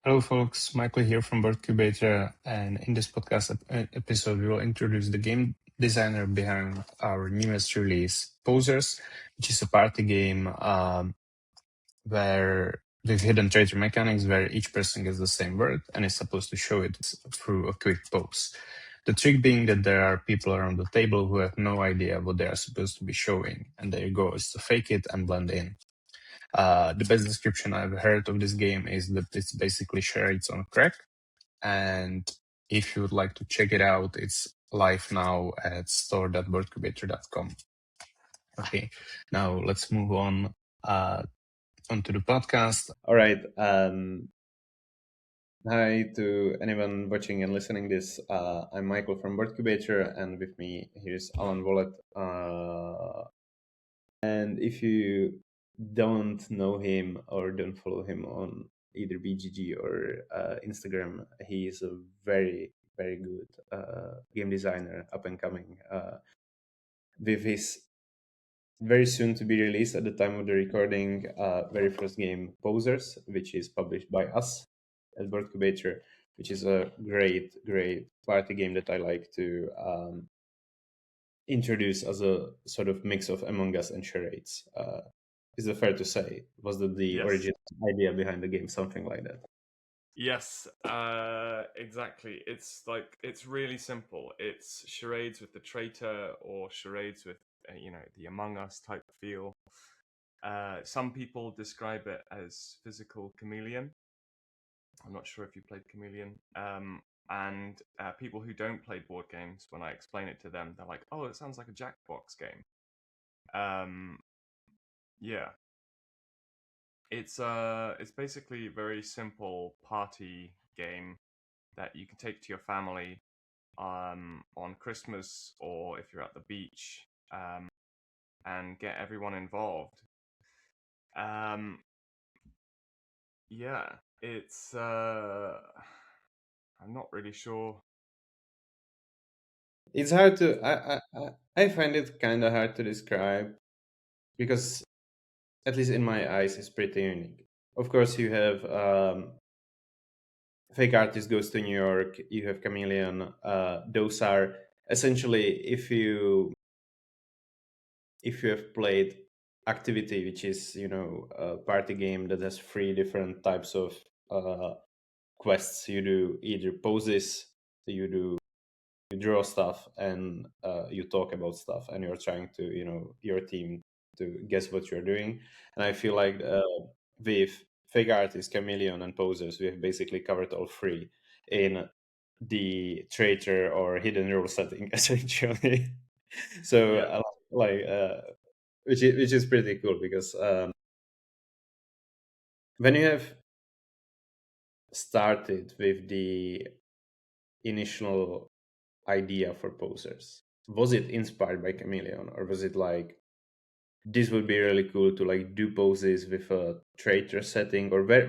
Hello, folks. Michael here from Bird and in this podcast episode, we will introduce the game designer behind our newest release, Posers, which is a party game where with hidden traitor mechanics, where each person gets the same word and is supposed to show it through a quick pose. The trick being that there are people around the table who have no idea what they are supposed to be showing, and their goal is to fake it and blend in. The best description I've heard of this game is that it's basically charades on crack. And if you would like to check it out, it's live now at store.birdcubator.com. Okay, now let's move on onto the podcast. All right. Hi to anyone watching and listening this. I'm Michael from Birdcubator, and with me here's Alan Wallat. And if you don't know him or don't follow him on either BGG or Instagram, he is a very, very good game designer, up and coming. With his very soon to be released at the time of the recording, very first game, Posers, which is published by us at Birdcubator, which is a great, great party game that I like to introduce as a sort of mix of Among Us and charades. Is it fair to say? Was that the Yes. original idea behind the game, something like that? Yes, exactly. It's really simple. It's charades with the traitor or charades with the Among Us type feel. Some people describe it as physical chameleon. I'm not sure if you played Chameleon. And people who don't play board games, when I explain it to them, they're like, "Oh, it sounds like a Jackbox game." Yeah. It's basically a very simple party game that you can take to your family on Christmas or if you're at the beach and get everyone involved. Yeah, it's I'm not really sure. It's hard to. I find it kind of hard to describe because, at least in my eyes, it's pretty unique. Of course, you have Fake Artist Goes to New York, you have Chameleon. Those are essentially, if you have played Activity, which is a party game that has three different types of quests. You do either poses, you draw stuff, and you talk about stuff, and you're trying to your team to guess what you're doing. And I feel like with Fake Artist, Chameleon, and Posers, we have basically covered all three in the traitor or hidden role setting, essentially. So Yeah. which is pretty cool because when you have started with the initial idea for Posers, was it inspired by Chameleon, or was it like this would be really cool to like do poses with a traitor setting, or where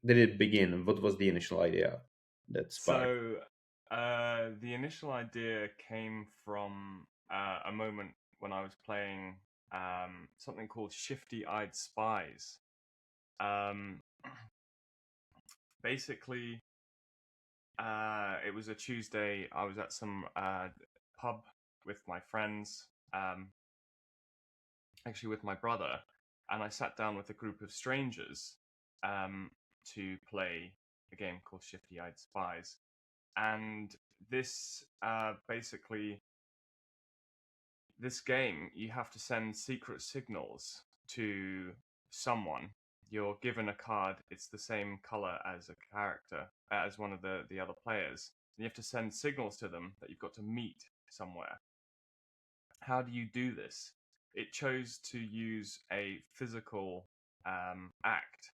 did it begin? What was the initial idea that sparked? So the initial idea came from a moment when I was playing something called Shifty-Eyed Spies. Um, basically, it was a Tuesday. I was at some pub with my friends, actually with my brother, and I sat down with a group of strangers to play a game called Shifty-Eyed Spies. And this basically, this game, you have to send secret signals to someone. You're given a card, it's the same color as a character, as one of the other players. And you have to send signals to them that you've got to meet somewhere. How do you do this? It chose to use a physical act,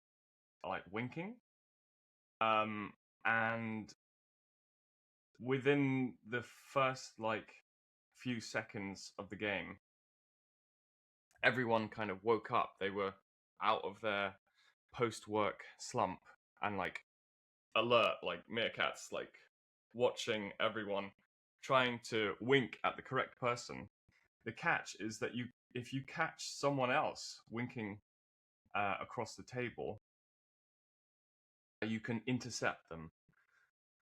like winking. And within the first few seconds of the game, everyone kind of woke up. They were out of their post-work slump and like alert, like meerkats, like watching everyone trying to wink at the correct person. The catch is that if you catch someone else winking across the table, you can intercept them.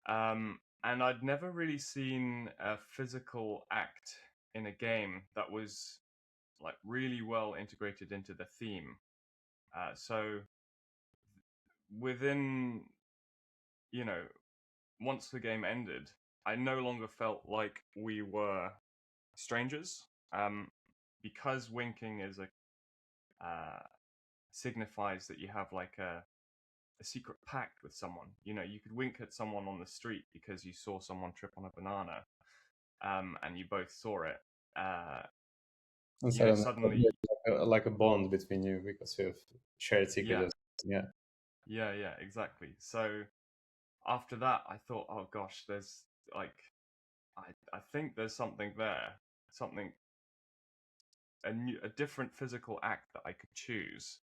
And I'd never really seen a physical act in a game that was like really well integrated into the theme. So within, you know, once the game ended, I no longer felt like we were strangers. Because winking is a signifies that you have like a secret pact with someone. You know, you could wink at someone on the street because you saw someone trip on a banana, and you both saw it. And You know, suddenly, suddenly, like a bond between you because you have shared yeah, secrets. Yeah. yeah, exactly. So after that, I thought, oh gosh, there's like, I think there's something there, something a different physical act that I could choose.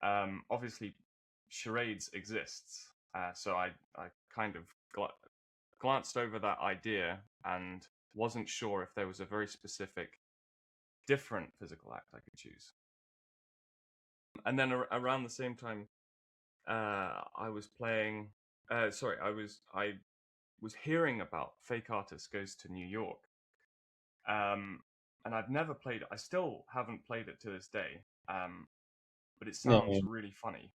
Obviously, charades exists, so I kind of glanced over that idea and wasn't sure if there was a very specific, different physical act I could choose. And then around the same time, I was playing. Sorry, I was hearing about Fake Artist Goes to New York, and I've never played it. I still haven't played it to this day, but it Yeah. sounds really funny.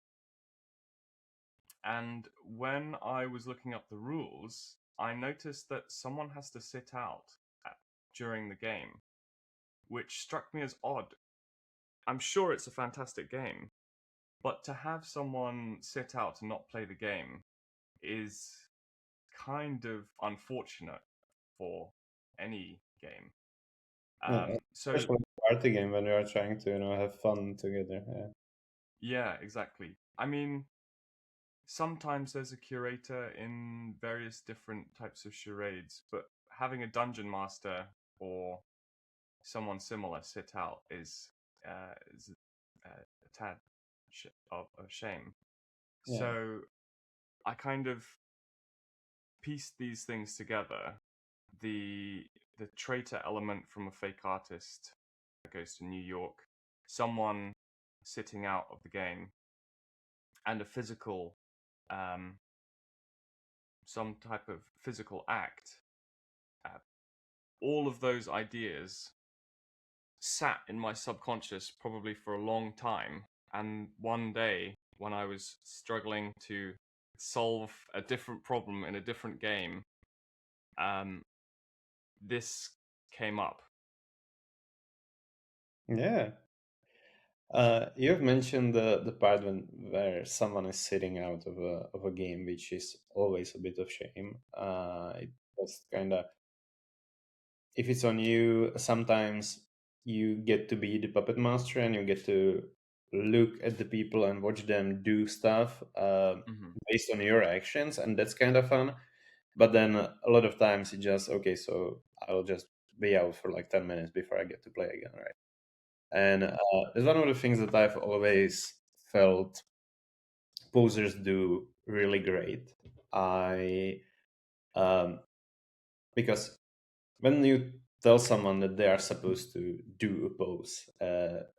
And when I was looking up the rules, I noticed that someone has to sit out during the game, which struck me as odd. I'm sure it's a fantastic game, but to have someone sit out and not play the game is kind of unfortunate for any game. Yeah, So especially a party game when you are trying to, have fun together. Yeah. yeah, exactly. I mean, sometimes there's a curator in various different types of charades, but having a dungeon master or someone similar sit out is a tad of a shame. Yeah. So I kind of pieced these things together. The traitor element from a fake artist that goes to New York, someone sitting out of the game, and a physical, um, some type of physical act. Uh, all of those ideas sat in my subconscious probably for a long time. And one day, when I was struggling to solve a different problem in a different game, um, this came up. Yeah. You've mentioned the part where someone is sitting out of a game, which is always a bit of shame. It just kind of, if it's on you, sometimes you get to be the puppet master and you get to look at the people and watch them do stuff Mm-hmm. based on your actions, and that's kind of fun. But then a lot of times it just, okay, so I'll just be out for like 10 minutes before I get to play again, right? And it's one of the things that I've always felt posers do really great. I because when you tell someone that they are supposed to do a pose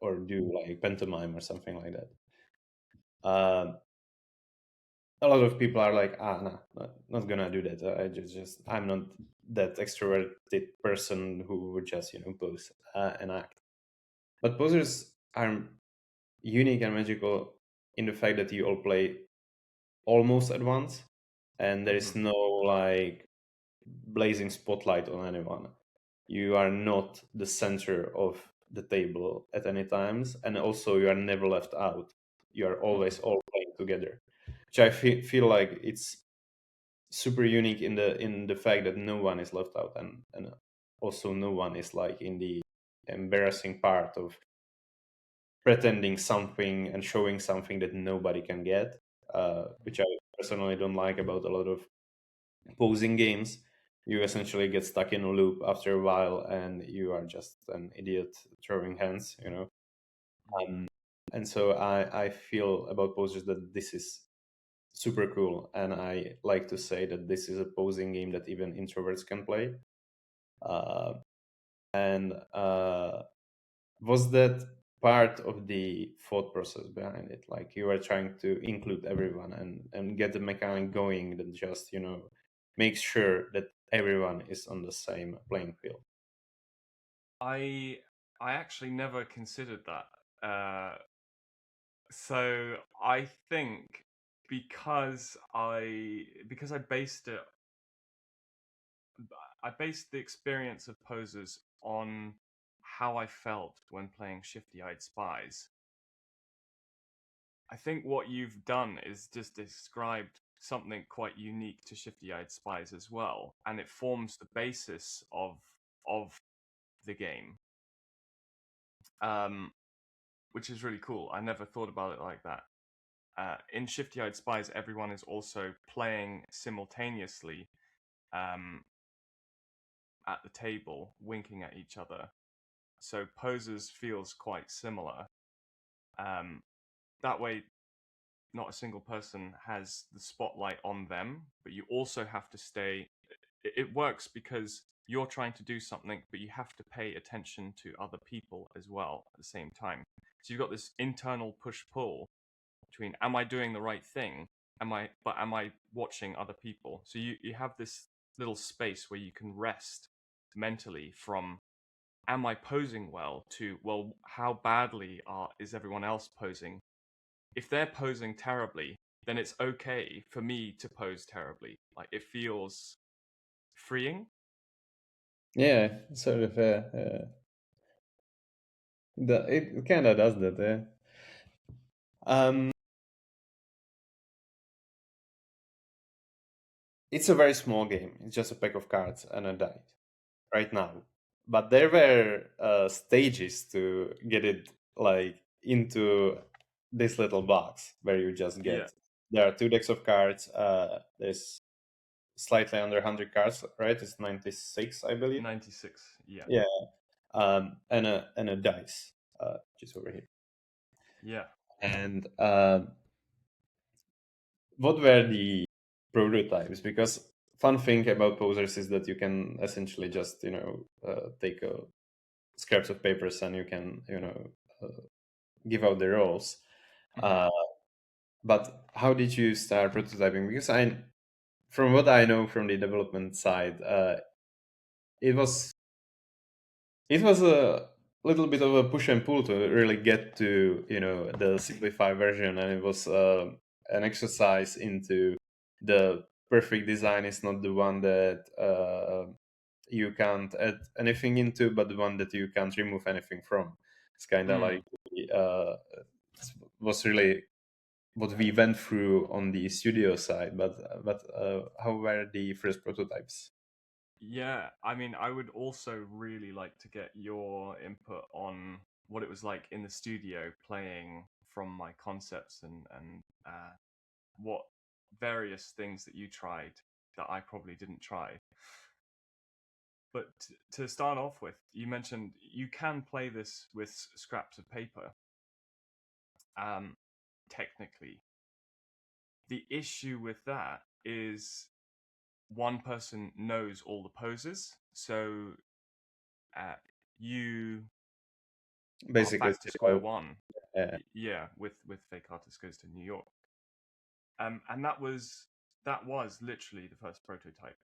or do like pantomime or something like that, a lot of people are like, no, not gonna do that. I just I'm not that extroverted person who would just pose and act. But posers are unique and magical in the fact that you all play almost at once, and there is Mm-hmm. no like blazing spotlight on anyone. You are not the center of the table at any times, and also you are never left out. You are always Mm-hmm. all playing together, which I feel like it's super unique in the fact that no one is left out, and also no one is like in the embarrassing part of pretending something and showing something that nobody can get, which I personally don't like about a lot of posing games. You essentially get stuck in a loop after a while, and you are just an idiot throwing hands, Um, and so I feel about posers that this is super cool, and I like to say that this is a posing game that even introverts can play. And was that part of the thought process behind it. Like you are trying to include everyone and get the mechanic going that just, makes sure that everyone is on the same playing field. I actually never considered that. So I think because I based the experience of posers on how I felt when playing shifty-eyed spies. I think what you've done is just described something quite unique to shifty-eyed spies as well, and it forms the basis of the game, which is really cool. I never thought about it like that. In shifty-eyed spies, everyone is also playing simultaneously um, at the table, winking at each other. So posers feels quite similar. Um, that way, not a single person has the spotlight on them, but you also have to stay. It works because you're trying to do something, but you have to pay attention to other people as well at the same time. So you've got this internal push-pull between am I doing the right thing? Am I watching other people? So you have this little space where you can rest mentally from am I posing well to well how badly is everyone else posing? If they're posing terribly, then it's okay for me to pose terribly. Like it feels freeing. Yeah, sort of. It kind of does that. Yeah. Um, it's a very small game. It's just a pack of cards and a die right now. But there were stages to get it like into this little box where you just Yeah, get. There are 2 decks of cards. There's slightly under 100 cards, right? It's 96, I believe. 96. Yeah, Yeah. And a dice, just over here. yeah. And what were the prototypes? Because fun thing about posers is that you can essentially just take scraps of papers and you can give out the roles. Mhm. But how did you start prototyping? Because from what I know from the development side, it was a little bit of a push and pull to really get to the simplified version, and it was an exercise into the perfect design is not the one that you can't add anything into, but the one that you can't remove anything from. It's kind of Mm. like was really what we went through on the studio side. But how were the first prototypes? Yeah, I mean, I would also really like to get your input on what it was like in the studio playing from my concepts and what various things that you tried that I probably didn't try. But to start off with, you mentioned you can play this with scraps of paper. Um, technically, the issue with that is one person knows all the poses, so uh, you are Basically, back to square one. uh, Yeah, with Fake Artist Goes to New York. And that was literally the first prototype.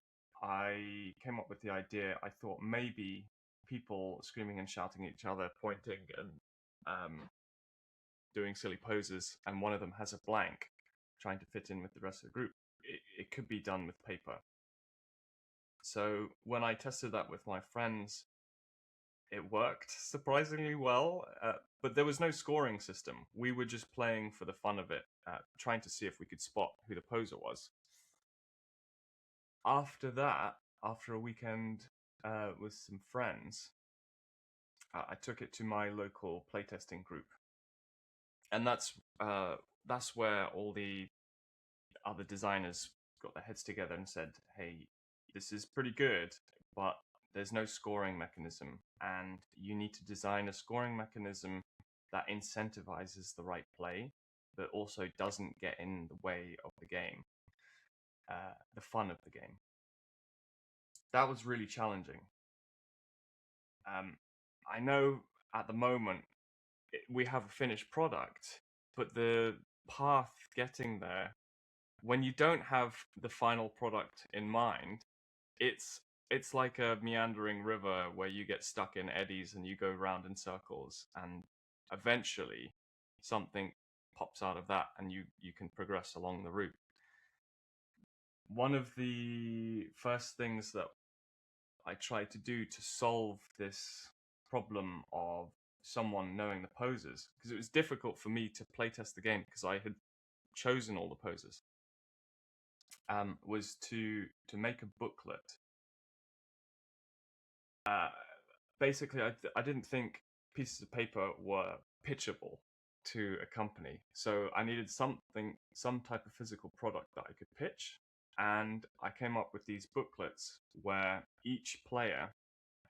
I came up with the idea. I thought maybe people screaming and shouting at each other, pointing and doing silly poses, and one of them has a blank, trying to fit in with the rest of the group. It could be done with paper. So when I tested that with my friends, it worked surprisingly well, but there was no scoring system. We were just playing for the fun of it, trying to see if we could spot who the poser was. After that, after a weekend with some friends, I took it to my local playtesting group, and that's where all the other designers got their heads together and said, "Hey, this is pretty good, but there's no scoring mechanism, and you need to design a scoring mechanism that incentivizes the right play, but also doesn't get in the way of the game, the fun of the game." That was really challenging. I know at the moment we have a finished product, but the path getting there, when you don't have the final product in mind, it's like a meandering river where you get stuck in eddies and you go round in circles, and eventually something pops out of that and you can progress along the route. One of the first things that I tried to do to solve this problem of someone knowing the poses, because it was difficult for me to playtest the game because I had chosen all the poses, was to make a booklet. Basically, I didn't think pieces of paper were pitchable to a company, so I needed some type of physical product that I could pitch, and I came up with these booklets where each player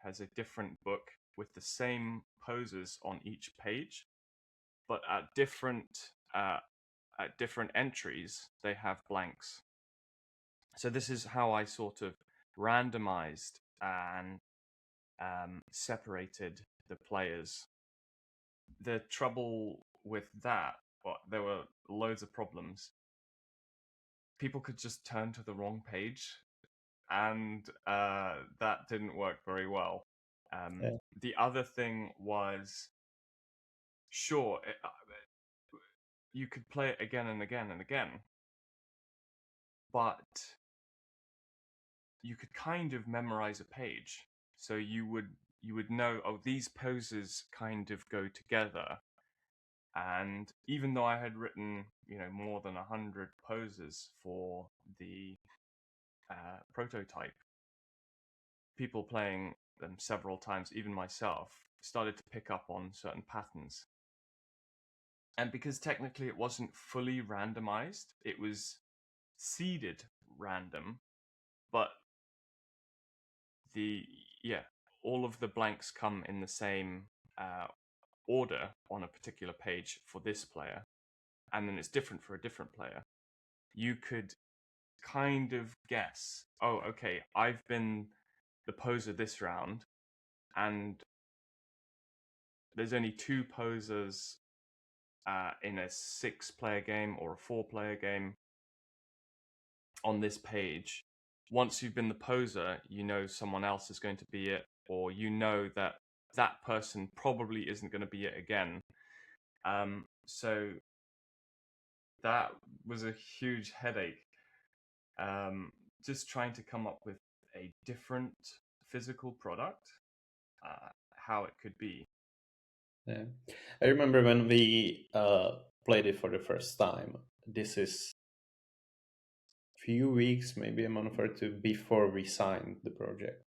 has a different book with the same poses on each page, but at different entries they have blanks. So this is how I sort of randomized and separated the players. The trouble with that, well, there were loads of problems. People could just turn to the wrong page, and that didn't work very well. Yeah. The other thing was, sure, you could play it again and again and again, but you could kind of memorize a page. So you would know, oh, these poses kind of go together. And even though I had written, more than 100 poses for the prototype, people playing them several times, even myself, started to pick up on certain patterns. And because technically it wasn't fully randomized, it was seeded random, but all of the blanks come in the same order on a particular page for this player, and then it's different for a different player. You could kind of guess, oh, okay, I've been the poser this round, and there's only 2 posers in a 6-player game or a 4-player game on this page. Once you've been the poser, someone else is going to be it, or that that person probably isn't going to be it again. So that was a huge headache. Just trying to come up with a different physical product, how it could be. Yeah. I remember when we played it for the first time. This is a few weeks, maybe a month or two before we signed the project.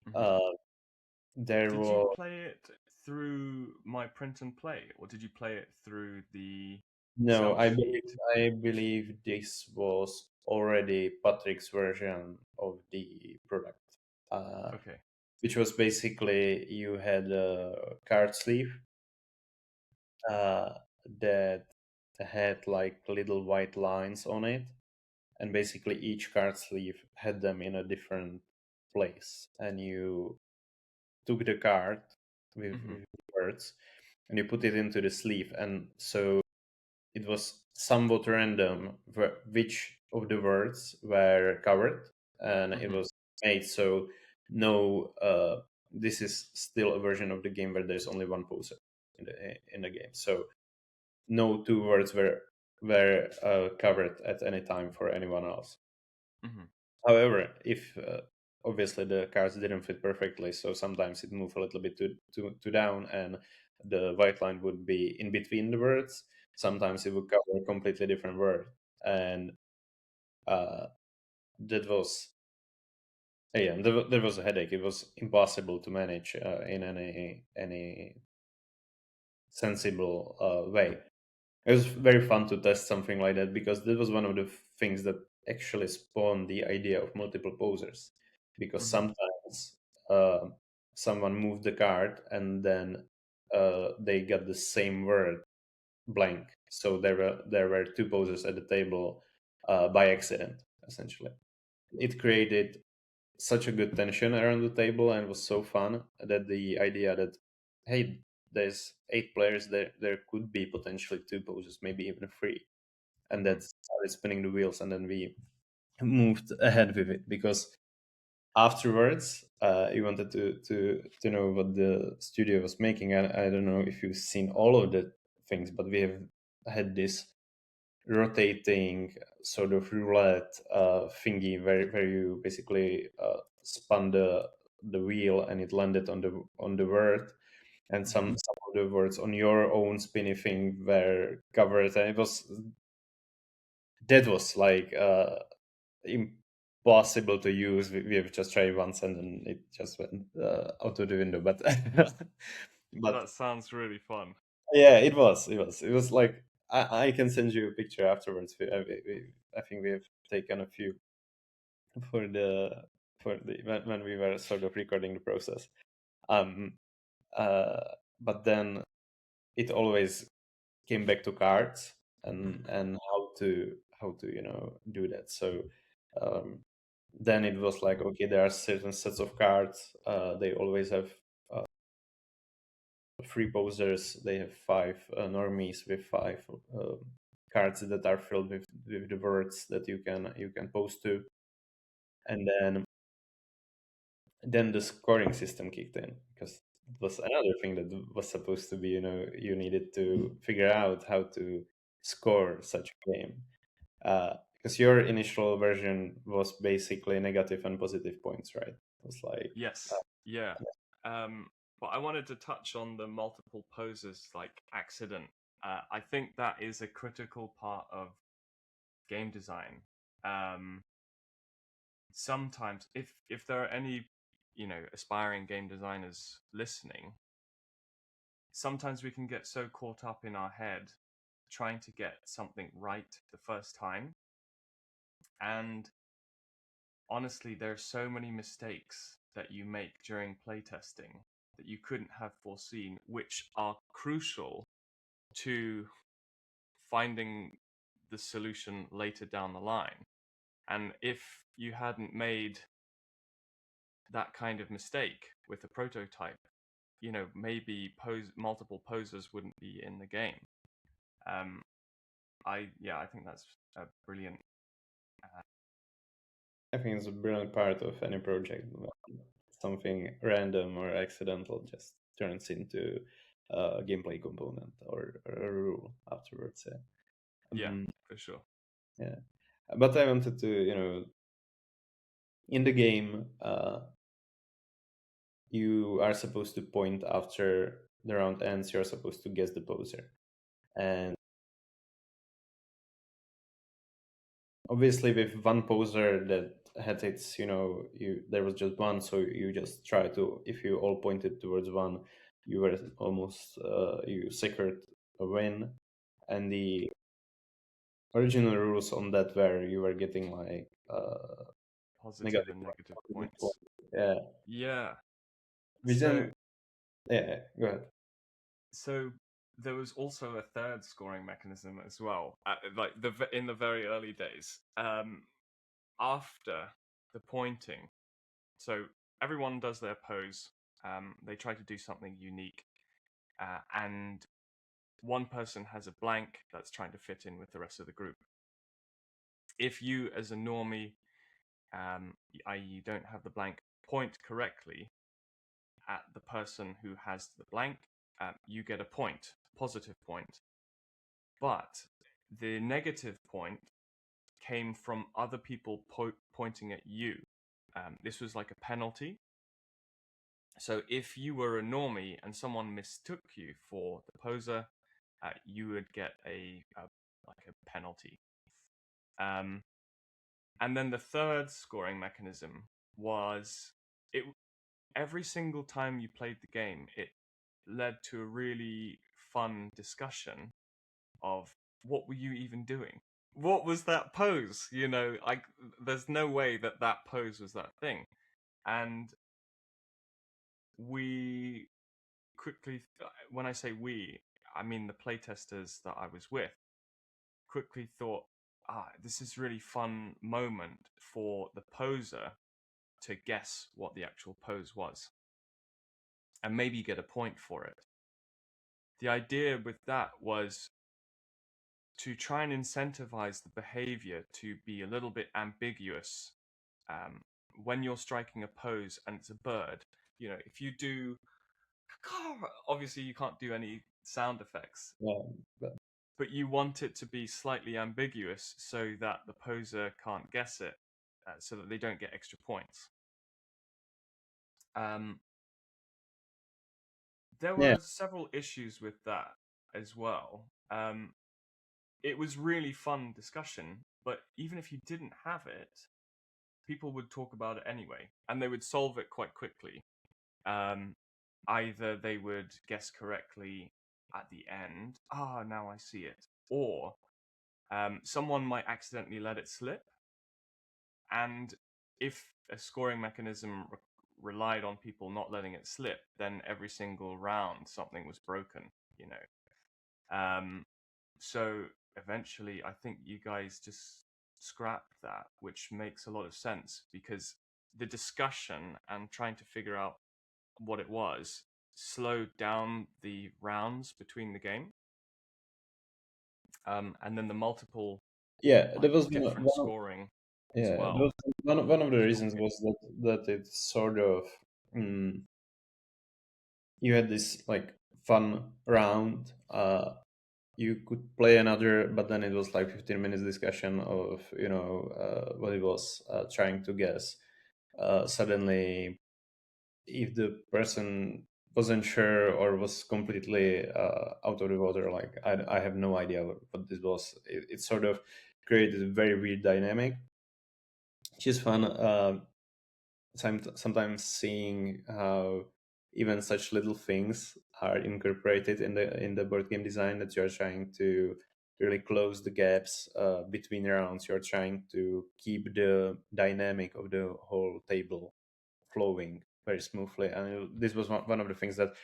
Mm-hmm. There Did was you play it through My Print and Play, or did you play it through the no. sell sheet? I believe this was already Patrick's version of the product. Okay. Which was basically you had a card sleeve that had like little white lines on it, and basically each card sleeve had them in a different place, and you took the card with, Mm-hmm. with words and you put it into the sleeve, and so it was somewhat random which of the words were covered, and it Mm-hmm. was made so no this is still a version of the game where there's only one poser in the game, so no 2 words were covered at any time for anyone else. Mm-hmm. However, if obviously the cards didn't fit perfectly, so sometimes it moved a little bit to down, and the white line would be in between the words. Sometimes it would cover a completely different word, and that was there was a headache. It was impossible to manage in any sensible way. It was very fun to test something like that because that was one of the things that actually spawned the idea of multiple posers. Because Mm-hmm. sometimes someone moved the card and then they got the same word blank, so there were 2 posers at the table by accident. Essentially, it created such a good tension around the table and was so fun that the idea that, hey, there's 8 players, there could be potentially 2 poses, maybe even 3, and that started spinning the wheels, and then we moved ahead with it because afterwards you wanted to know what the studio was making. I don't know if you've seen all of the things, but we have had this rotating sort of roulette thingy where you basically spun the wheel and it landed on the word, and some of the words on your own spinny thing were covered, and that was like impossible to use. We have just tried once and then it just went out of the window. But That sounds really fun. yeah, it was like I can send you a picture afterwards. I think we have taken a few for the when we were sort of recording the process. Um, but then it always came back to cards and how to do that. So then it was like, okay, there are certain sets of cards. They always have 3 posers. They have 5 normies with 5 cards that are filled with the words that you can pose to, and then the scoring system kicked in, because it was another thing that was supposed to be, you needed to figure out how to score such a game, because your initial version was basically negative and positive points, right? It was like Yes, yeah. But I wanted to touch on the multiple poses, like accident. I think that is a critical part of game design. Sometimes, if there are any, aspiring game designers listening, sometimes we can get so caught up in our head trying to get something right the first time, and honestly, there are so many mistakes that you make during playtesting that you couldn't have foreseen, which are crucial to finding the solution later down the line. And if you hadn't made that kind of mistake with a prototype, maybe multiple posers wouldn't be in the game. I think that's a brilliant. I think it's a brilliant part of any project. Something random or accidental just turns into a gameplay component or a rule afterwards. Yeah. Yeah, for sure. Yeah, but I wanted to, in the game, you are supposed to point after the round ends. You're supposed to guess the poser, and obviously with one poser that had its, there was just one, so you just try to, if you all pointed towards one, you were almost you secured a win, and the original rules on that were you were getting like Positive negative and negative points. points. Yeah. Yeah. Which So, then, yeah, go ahead. so there was also a third scoring mechanism as well, like in the very early days. After the pointing, so everyone does their pose. They try to do something unique, and one person has a blank that's trying to fit in with the rest of the group. If you, as a normie, i.e., you don't have the blank, point correctly at the person who has the blank, you get a point, positive point. But the negative point came from other people pointing at you. This was like a penalty. So if you were a normie and someone mistook you for the poser, you would get like a penalty. And then the third scoring mechanism was it. Every single time you played the game, it led to a really fun discussion of what were you even doing? What was that pose? There's no way that that pose was that thing. And we quickly, when I say we, I mean the playtesters that I was with, quickly thought, this is really fun moment for the poser to guess what the actual pose was and maybe get a point for it. the idea with that was to try and incentivize the behavior to be a little bit ambiguous. When you're striking a pose and it's a bird, if you do, obviously you can't do any sound effects, Yeah, but but you want it to be slightly ambiguous so that the poser can't guess it, so that they don't get extra points. Um, there yeah, were several issues with that as well. It was really fun discussion, but even if you didn't have it, people would talk about it anyway, and they would solve it quite quickly. Either they would guess correctly at the end, now I see it, or someone might accidentally let it slip, and if a scoring mechanism relied on people not letting it slip, then every single round something was broken, you know. So eventually, I think you guys just scrapped that, which makes a lot of sense because the discussion and trying to figure out what it was slowed down the rounds between the game. And then the multiple yeah. There was different scoring as yeah. That well. was one of the Was reasons talking. was that it sort of you had this like fun round. You could play another, but then it was like 15 minutes discussion of what it was trying to guess. Suddenly, if the person wasn't sure or was completely out of the water, like I have no idea what this was. It sort of created a very weird dynamic, which is fun. Sometimes seeing how even such little things are incorporated in the board game design, that you're trying to really close the gaps between rounds. You're trying to keep the dynamic of the whole table flowing very smoothly, and this was one of the things that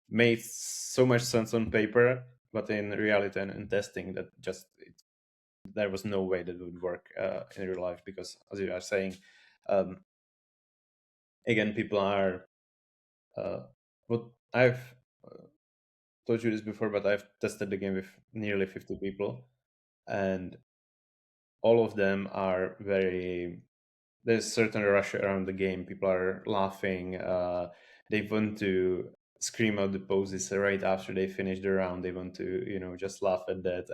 made so much sense on paper, but in reality and in testing, that there was no way that would work in real life, because as you are saying, um, again, people are what I've told you this before, but I've tested the game with nearly 50 people, and all of them are very. There's certain rush around the game. People are laughing. They want to scream out the poses right after they finish the round. They want to, just laugh at that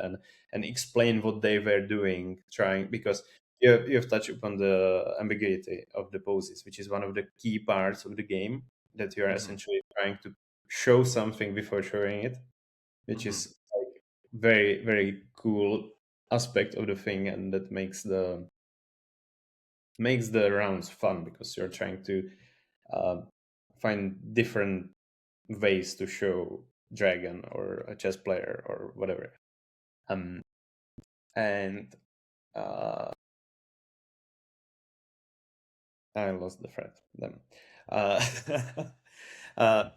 and explain what they were doing, trying, because you've touched upon the ambiguity of the poses, which is one of the key parts of the game, that you are Hmm. essentially trying to show something before showing it, which Hmm. is like very very cool aspect of the thing, and that makes the rounds fun, because you're trying to uh, find different ways to show dragon or a chess player or whatever. Um, and uh, I lost the thread then. Uh, uh,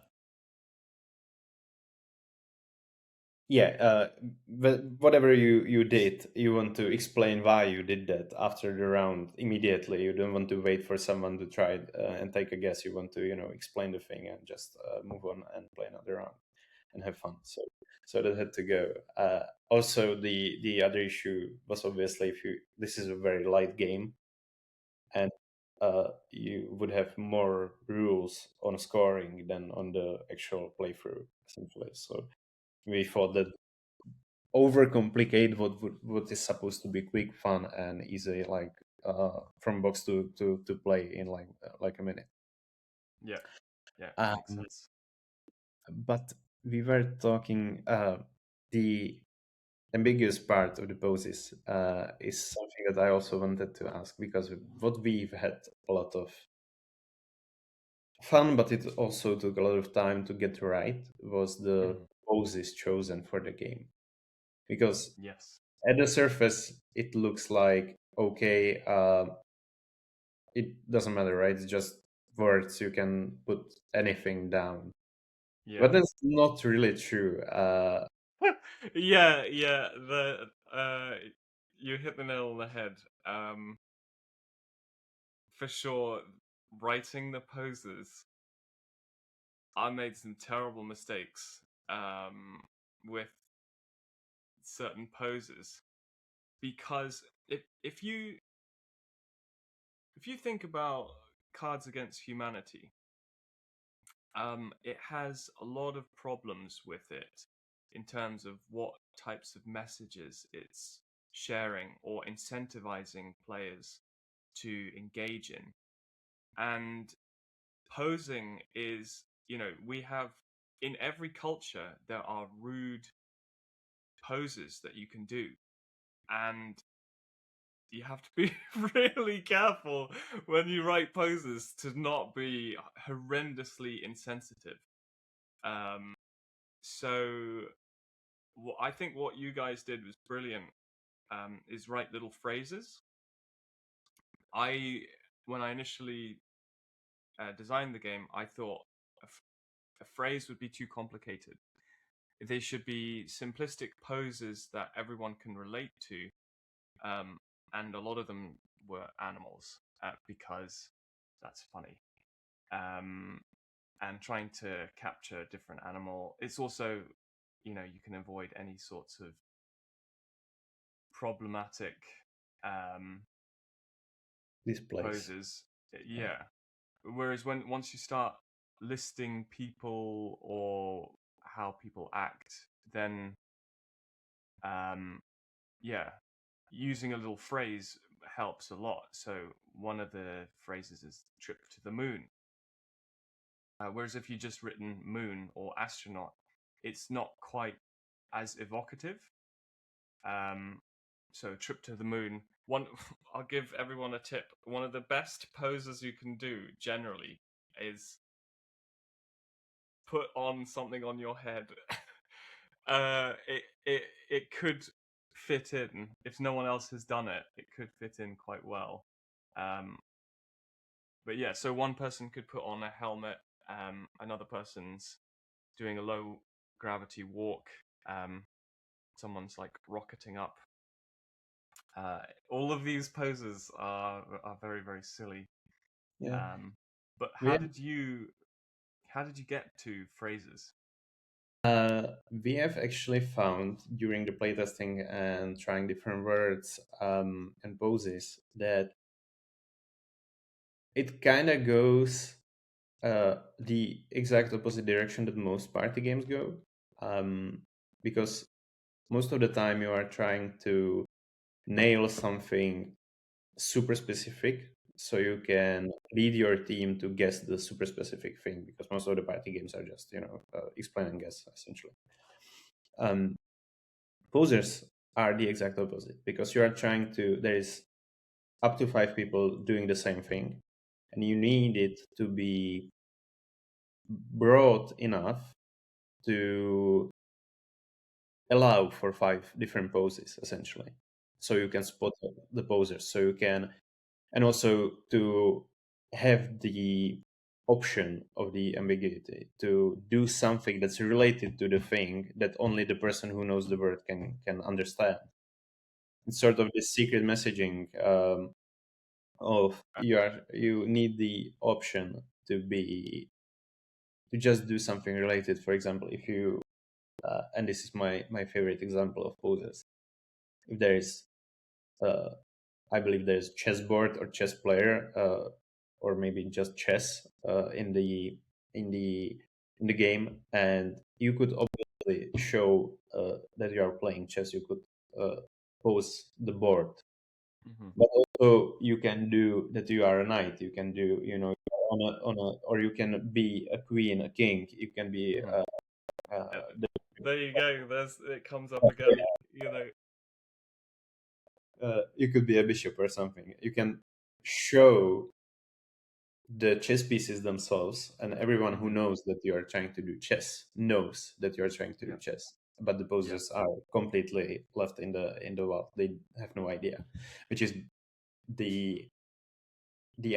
yeah, but whatever you did, you want to explain why you did that after the round immediately. You don't want to wait for someone to try it and take a guess. You want to explain the thing and just move on and play another round and have fun. So that had to go. Also, the other issue was obviously, if you this is a very light game, and you would have more rules on scoring than on the actual playthrough, essentially. So we thought that overcomplicate what is supposed to be quick, fun, and easy, like from box to play in like a minute. Yeah, yeah, makes Um, sense. but we were talking the ambiguous part of the poses is something that I also wanted to ask, because what we've had a lot of fun, but it also took a lot of time to get right, was the Hmm. poses chosen for the game. Because Yes. at the surface, it looks like, okay, it doesn't matter, right? It's just words. You can put anything down. Yeah. But that's not really true. Yeah. You hit the nail on the head. For sure, writing the poses, I made some terrible mistakes with certain poses, because if you think about Cards Against Humanity, it has a lot of problems with it in terms of what types of messages it's sharing or incentivizing players to engage in. And posing is, we have, in every culture, there are rude poses that you can do. And you have to be really careful when you write poses to not be horrendously insensitive. So I think what you guys did was brilliant. Is write little phrases. When I initially designed the game, I thought a phrase would be too complicated. They should be simplistic poses that everyone can relate to, and a lot of them were animals because that's funny. And trying to capture a different animal. It's also, you can avoid any sorts of problematic Displays. poses. Yeah. Whereas once you start listing people or how people act, then yeah, using a little phrase helps a lot. So one of the phrases is trip to the moon. Whereas if you just written moon or astronaut, it's not quite as evocative. So trip to the moon. I'll give everyone a tip. One of the best poses you can do generally is put on something on your head. It could fit in if no one else has done it. It could fit in quite well. But yeah, so one person could put on a helmet. Another person's doing a low gravity walk. Someone's like rocketing up. All of these poses are very, very silly. Yeah. But how did you get to phrases? We have actually found during the playtesting and trying different words and poses that it kind of goes the exact opposite direction that most party games go, because most of the time you are trying to nail something super specific so you can lead your team to guess the super specific thing, because most of the party games are just explain and guess essentially. Posers are the exact opposite, because you are trying to, there is up to 5 people doing the same thing, and you need it to be broad enough to allow for 5 different poses essentially, so you can spot the posers, so you can, and also to have the option of the ambiguity to do something that's related to the thing that only the person who knows the word can understand. It's sort of the secret messaging of you need the option to just do something related. For example, if you and this is my favorite example of poses, if there is I believe there's chessboard or chess player, or maybe just chess in the game, and you could obviously show that you are playing chess. You could pose the board, but also you can do that. You are a knight. You can do on a, or you can be a queen, a king. You can be. There you go. It comes up again. You could be a bishop or something. You can show the chess pieces themselves, and everyone who knows that you are trying to do chess knows that you are trying to do chess. But the posers are completely left in the world. They have no idea, which is the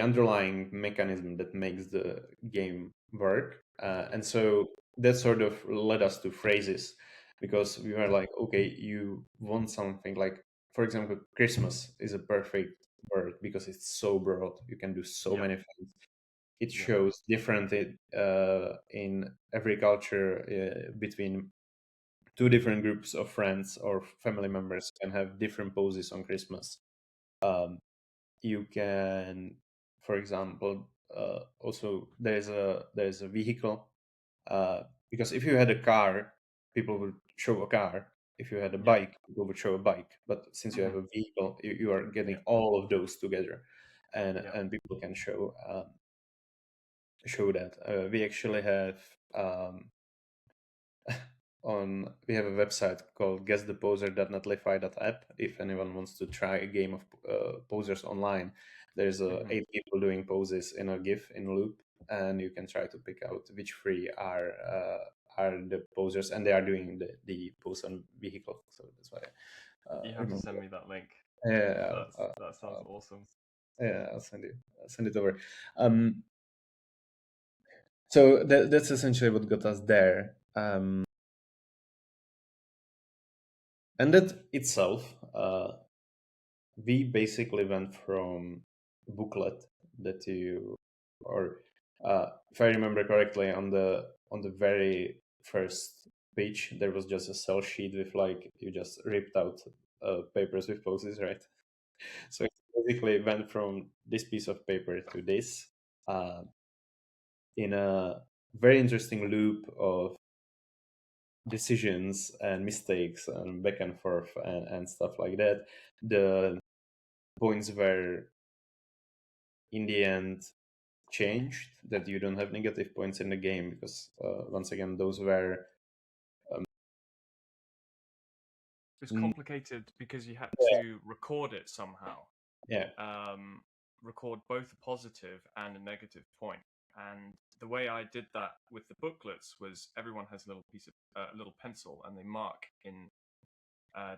underlying mechanism that makes the game work. And so that sort of led us to phrases, because we were like, okay, you want something like, for example, Christmas is a perfect word because it's so broad. You can do so many things. it Yeah. shows different in every culture between two different groups of friends or family members can have different poses on Christmas. You can, for example, also there's a vehicle, because if you had a car, people would show a car. If you had a Yeah. bike, people would show a bike. But since you have Mhm. a vehicle, you are getting Yeah. all of those together, Yeah. and people can show that. We actually have we have a website called guesstheposer.netlify.app. If anyone wants to try a game of posers online, there's Mhm. 8 people doing poses in a GIF in a loop, and you can try to pick out which three are the posers, and they are doing the pose on vehicle. So that's why You I have to remember. send me that link. Yeah, That sounds awesome. yeah, I'll send it over. Um, so that's essentially what got us there. And that itself, we basically went from a booklet that you, or if I remember correctly, on the very first page there was just a cell sheet with, like, you just ripped out papers with poses, right? So it basically went from this piece of paper to this, uh, in a very interesting loop of decisions and mistakes and back and forth and stuff like that. The points were in the end changed, that you don't have negative points in the game, because once again those were It was n- complicated because you had to record it somehow. yeah. Record both a positive and a negative point. And the way I did that with the booklets was everyone has a little piece of little pencil, and they mark in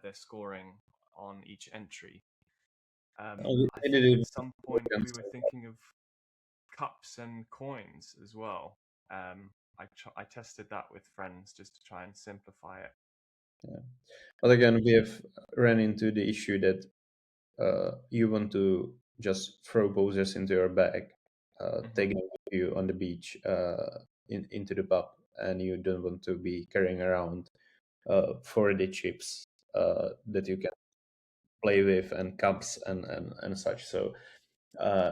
their scoring on each entry. I I did think it at some point we were thinking of cups and coins as well. I tested that with friends just to try and simplify it. yeah. But again, we have ran into the issue that you want to just throw posers into your bag, Hmm. take them with you on the beach, into the pub, and you don't want to be carrying around 4D chips that you can play with, and cups and such. So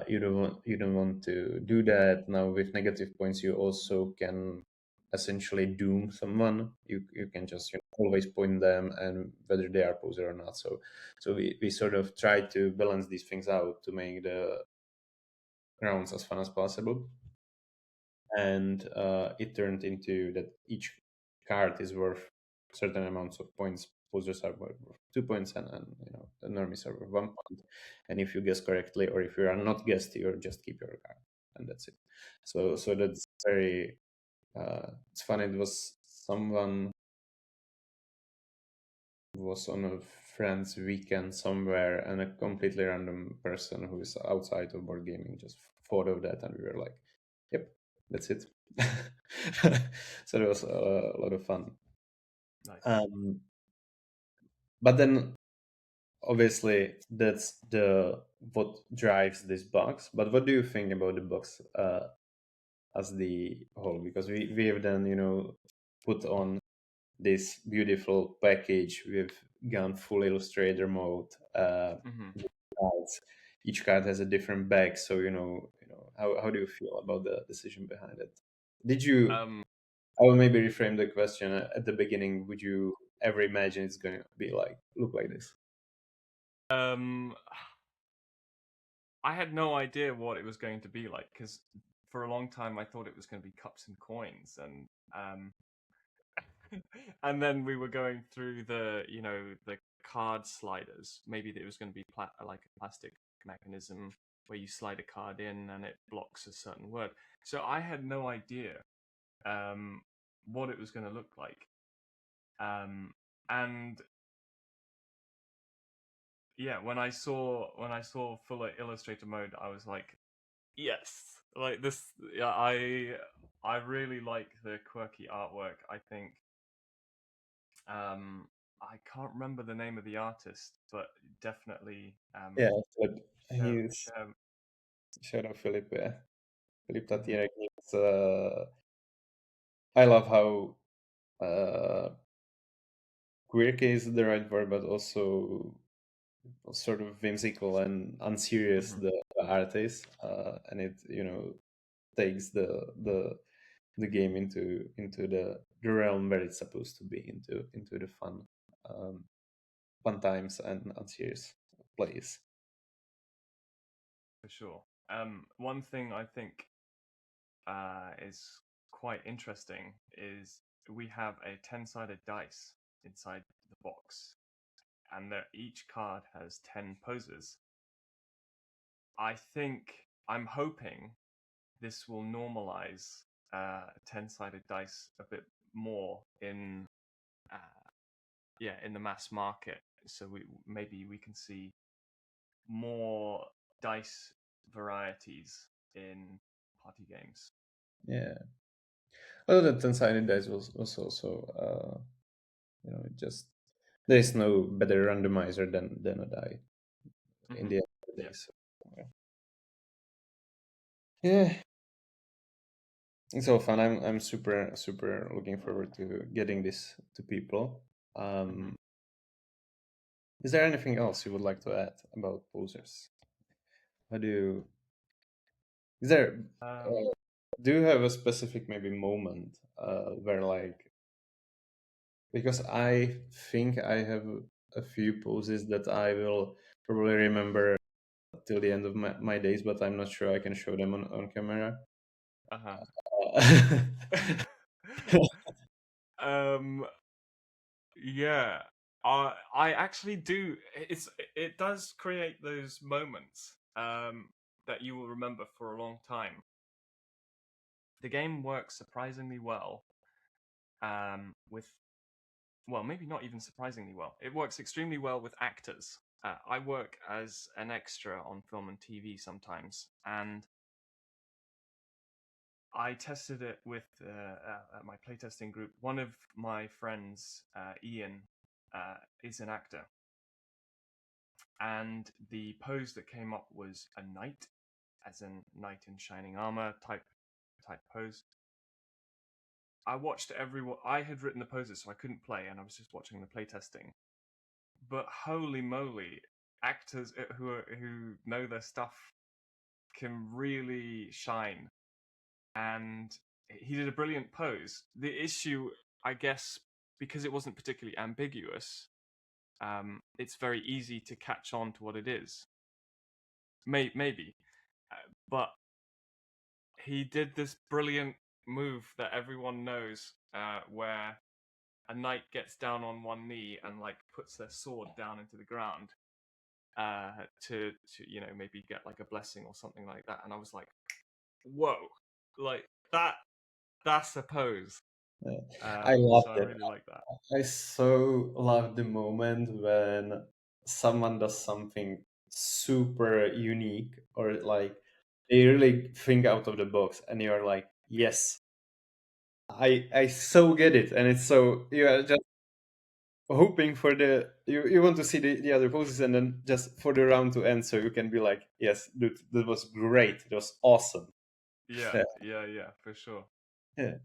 you don't want to do that. Now with negative points, you also can essentially doom someone. You can just, always point them, and whether they are poser or not. So we sort of try to balance these things out to make the rounds as fun as possible. And it turned into that each card is worth certain amounts of points. Posers are worth 2 points, and the normies are worth 1 point. And if you guess correctly, or if you are not guessed, you just keep your card, and that's it. So that's very it's funny. It was someone was on a friend's weekend somewhere, and a completely random person who is outside of board gaming just thought of that, and we were like, "Yep, that's it." So it was a lot of fun. Nice. Um, but then obviously that's the what drives this box. But what do you think about the box as the whole? Because we have then put on this beautiful package. We've gone full Illustrator mode. Hmm. Cards. Each card has a different back, so how do you feel about the decision behind it? Did you? Um, I will maybe reframe the question at the beginning. Would you ever imagine it's going to be look like this? um, I had no idea what it was going to be like because for a long time I thought it was going to be cups and coins, and then we were going through the card sliders. Maybe it was going to be like a plastic mechanism where you slide a card in and it blocks a certain word. So I had no idea um, what it was going to look like. And yeah, when I saw full Illustrator mode, I was like, yes, like this. Yeah, I really like the quirky artwork. I think I can't remember the name of the artist, but definitely Yeah, but share he's share shout out Philip. Yeah. Philippe Tatierek is, I love how quirky is the right word, but also sort of whimsical and unserious the art is, and it takes the game into the realm where it's supposed to be, into the um, fun times and unserious plays. For sure. One thing I think is quite interesting is we have a 10-sided dice inside the box, and that each card has 10 poses. I'm hoping this will normalize 10-sided dice a bit more in in the mass market, so maybe we can see more dice varieties in party games. Yeah. Although the 10-sided dice was also, it just, there's no better randomizer than a die in the end of the day. Yeah. So, yeah, it's all fun. I'm super looking forward to getting this to people. Is there anything else you would like to add about posers? How do you? Is there? Do you have a specific maybe moment where, like, because I think I have a few poses that I will probably remember till the end of my days, but I'm not sure I can show them on camera. Um, yeah, I actually do. It does create those moments that you will remember for a long time. The game works surprisingly well with, well, maybe not even surprisingly well. It works extremely well with actors. I work as an extra on film and TV sometimes, and I tested it with my playtesting group. One of my friends, Ian, is an actor, and the pose that came up was a knight, as in knight in shining armor type pose. I watched everyone. I had written the poses, so I couldn't play, and I was just watching the playtesting. But holy moly, actors who know their stuff can really shine. And he did a brilliant pose. The issue, I guess, because it wasn't particularly ambiguous, it's very easy to catch on to what it is. Maybe, but he did this brilliant move that everyone knows, where a knight gets down on one knee and like puts their sword down into the ground, to maybe get like a blessing or something like that. And I was like, whoa, like that's a pose. I loved So I it. really like that. I so love the moment when someone does something super unique, or like they really think out of the box, and you're like, yes, I so get it. And it's so, you are just hoping for you want to see the other poses, and then just for the round to end, so you can be like, yes, dude, that was great, it was awesome. Yeah, for sure. Yeah,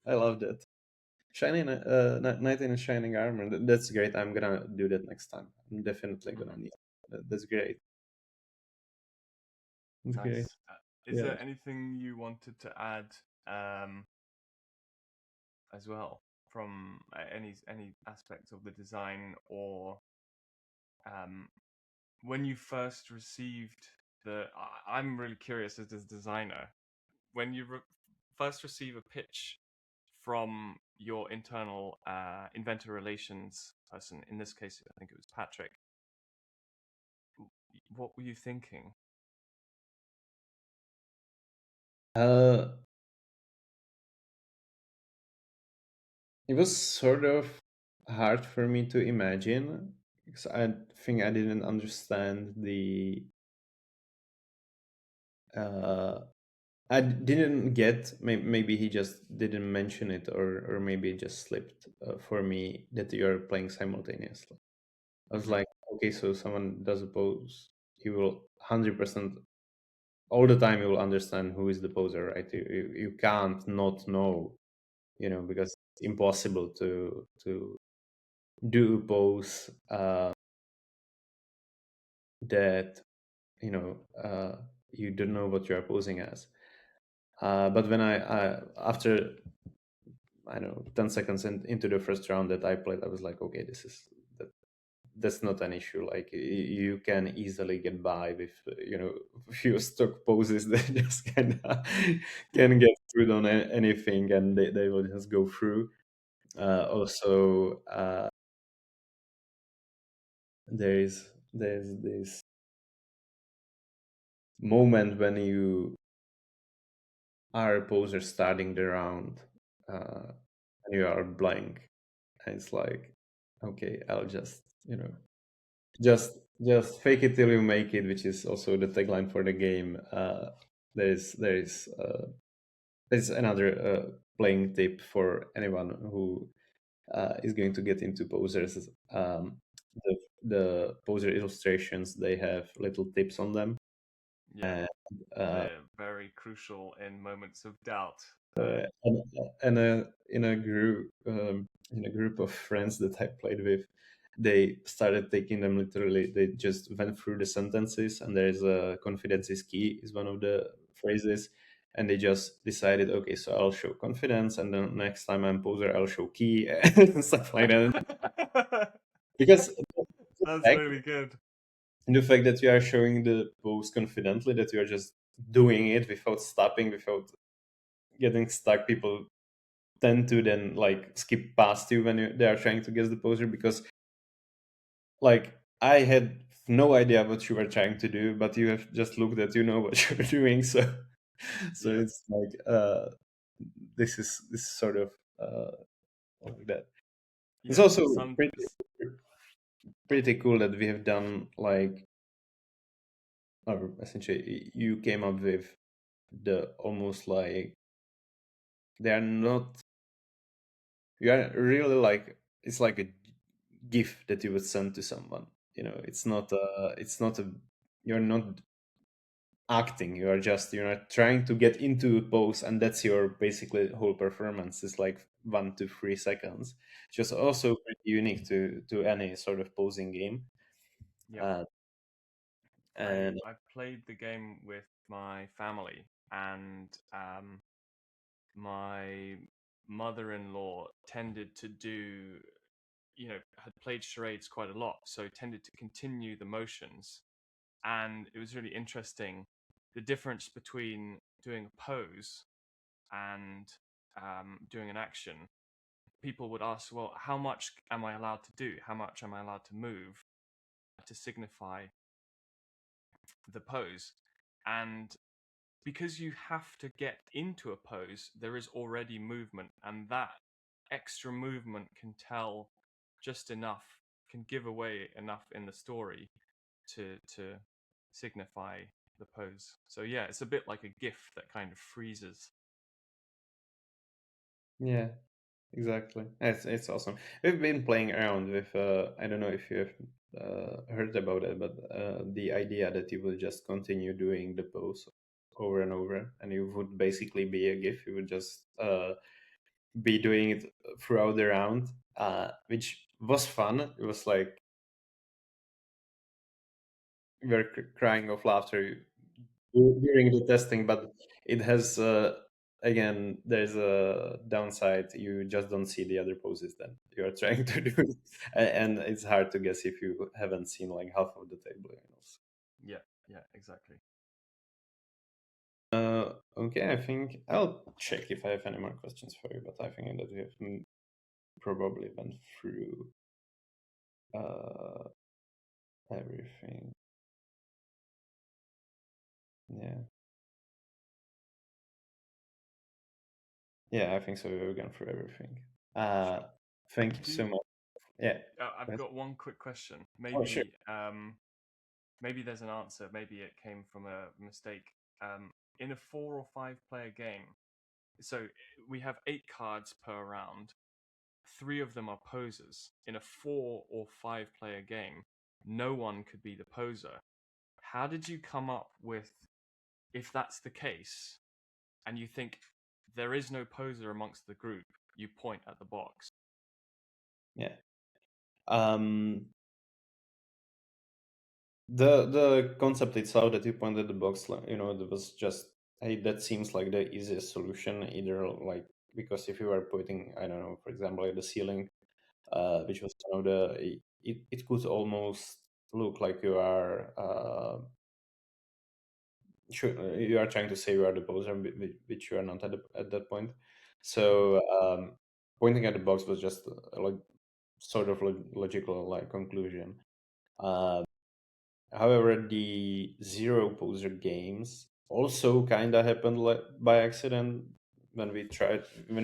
I love that. Shining, knight in shining armor. That's great. I'm gonna do that next time. I'm definitely gonna need. That's great. That's great. Nice. Is Yeah. there anything you wanted to add, as well, from any aspects of the design, or when you first received I'm really curious as a designer, when you first receive a pitch from your internal inventor relations person, in this case I think it was Patrick, what were you thinking? It was sort of hard for me to imagine, because I think I didn't understand the. I didn't get. Maybe he just didn't mention it, or maybe it just slipped for me that you're playing simultaneously. I was like, okay, so someone does a pose, he will 100% all the time you will understand who is the poser, right? You can't not know, because it's impossible to do a pose that you don't know what you are posing as. But when I after, I don't know, 10 seconds into the first round that I played, I was like, okay, that's not an issue. Like you can easily get by with a few stock poses that just kind of can get through on anything, and they will just go through. Also, there's this moment when you are a poser starting the round, and you are blank, and it's like, okay, I'll just just fake it till you make it, which is also the tagline for the game. There's another playing tip for anyone who is going to get into posers. The poser illustrations, they have little tips on them. Yeah, uh, they're very crucial in moments of doubt. in a group of friends that I played with, they started taking them literally. They just went through the sentences, and there's a confidence is key is one of the phrases, and they just decided, okay, so I'll show confidence, and then next time I'm poser, I'll show key and stuff like that. Because That's fact, really good. the fact that you are showing the pose confidently, that you are just doing it without stopping, without getting stuck, people tend to then like skip past you when they are trying to guess the poser, because like I had no idea what you were trying to do, but you have just looked at what you're doing. So Yeah. it's like this is sort of like that. It's Yeah, also some pretty cool that we have done like, or essentially you came up with the almost like, they are not, you are really like, it's like a gif that you would send to someone. It's not a you're not acting, you're not trying to get into a pose, and that's your basically whole performance is like 1 to 3 seconds. Just also pretty unique to any sort of posing game. yeah. uh, and I played the game with my family, and my mother-in-law tended to do, had played charades quite a lot, so tended to continue the motions. And it was really interesting the difference between doing a pose and doing an action. People would ask, well, how much am I allowed to do? How much am I allowed to move to signify the pose? And because you have to get into a pose, there is already movement, and that extra movement can tell just enough, can give away enough in the story to signify the pose. So yeah, it's a bit like a GIF that kind of freezes. yeah, exactly. It's awesome. We've been playing around with I don't know if you have heard about it, but the idea that you will just continue doing the pose over and over, and you would basically be a gif. You would just be doing it throughout the round, which was fun. It was like we were crying of laughter during the testing, but it has again, there's a downside. You just don't see the other poses then you are trying to do. And it's hard to guess if you haven't seen like half of the table. Yeah, yeah, exactly. Okay, I think I'll check if I have any more questions for you, but I think that we have probably went through uh, everything. Yeah. Yeah, I think so. We've gone through everything. Sure. Thank you Do so you, much. Yeah. I've got one quick question. Oh, sure. Maybe there's an answer. Maybe it came from a mistake. In a 4 or 5 player game, so we have 8 cards per round. 3 of them are posers. In a 4 or 5 player game, no one could be the poser. How did you come up with if that's the case, and you think there is no poser amongst the group, you point at the box. Yeah. The concept itself that you pointed the box, that was just, hey, that seems like the easiest solution. Either like, because if you are putting, I don't know, for example, at the ceiling, which was it could almost look like you are you are trying to say you are the poser, which you are not at that point. So pointing at the box was just like sort of logical like conclusion. However, the zero poser games also kind of happened by accident when we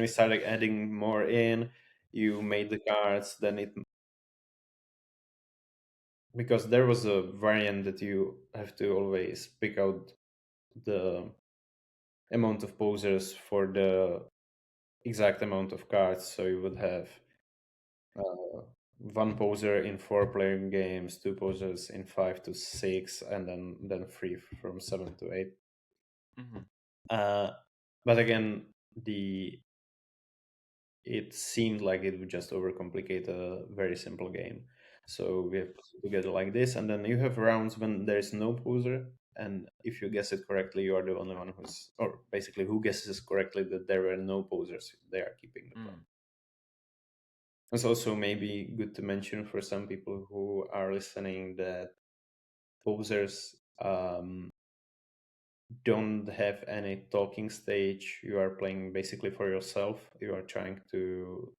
started adding more in. You made the cards, then it, because there was a variant that you have to always pick out the amount of posers for the exact amount of cards. So you would have one poser in 4-player games, two posers in 5 to 6, and then three from 7 to 8. Mm-hmm. But again, it seemed like it would just overcomplicate a very simple game. So we have put it together like this, and then you have rounds when there is no poser, and if you guess it correctly, you are the only one or basically who guesses correctly that there were no posers, they are keeping the point. It's also maybe good to mention for some people who are listening that posers don't have any talking stage. You are playing basically for yourself. You are trying to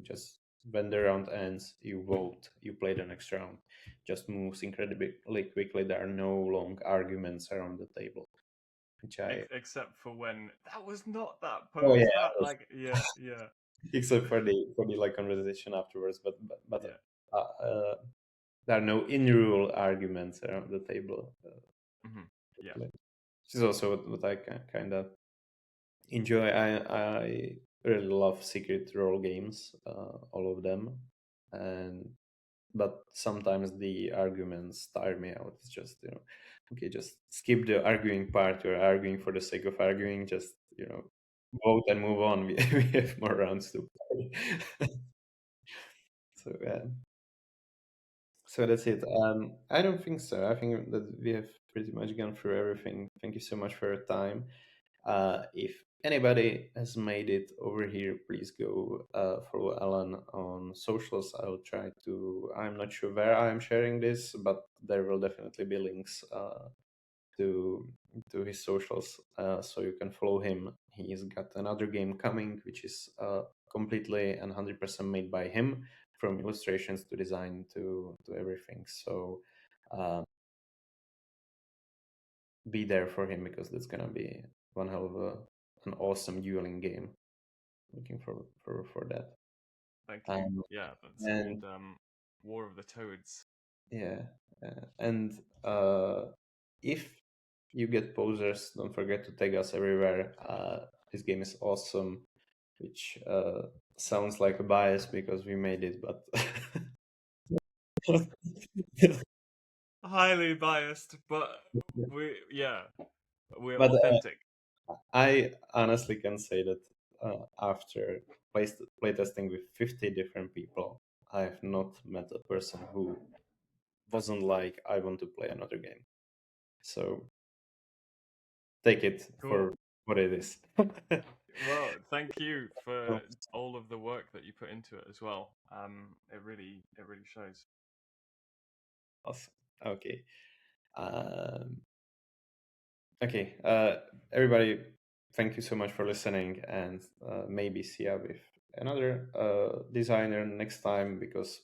just when the round ends, you vote, you play the next round. Just moves incredibly quickly. There are no long arguments around the table. Which Except for when that was not that oh pose. yeah, That like yeah. except for the like conversation afterwards, but Yeah. there are no in rule arguments around the table. Mm-hmm. Yeah. Which is also what I kind of enjoy. I really love secret role games, all of them, and but sometimes the arguments tire me out. It's just okay, just skip the arguing part. You're arguing for the sake of arguing. Just vote and move on. We have more rounds to play. So yeah. So that's it. I don't think so. I think that we have pretty much gone through everything. Thank you so much for your time. If anybody has made it over here, please go follow Alan on socials. I'll try to. I'm not sure where I'm sharing this, but there will definitely be links to his socials, so you can follow him. He's got another game coming, which is completely and 100% made by him, from illustrations to design to everything. So be there for him, because that's gonna be one hell of an awesome dueling game. Looking for that. Thank you. Yeah, that's And called War of the Toads. yeah, and if you get posers, don't forget to tag us everywhere. This game is awesome, which sounds like a bias because we made it, but Highly biased, but we're but authentic. I honestly can say that after playtesting with 50 different people, I have not met a person who wasn't like, I want to play another game. So take it for Cool. what it is. Well, thank you for all of the work that you put into it as well. It really shows. Awesome. Okay. Um, okay. Everybody, thank you so much for listening, and maybe see you with another designer next time, because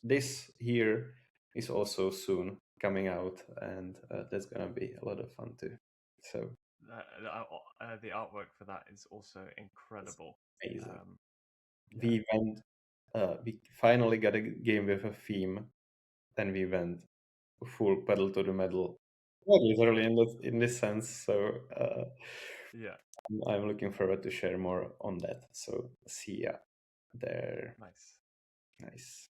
this here is also soon coming out, and that's gonna be a lot of fun too. So The artwork for that is also incredible. amazing. Yeah. We finally got a game with a theme. Then we went full pedal to the metal, not literally in this sense. So Yeah. I'm looking forward to share more on that. So see ya there. Nice. Nice.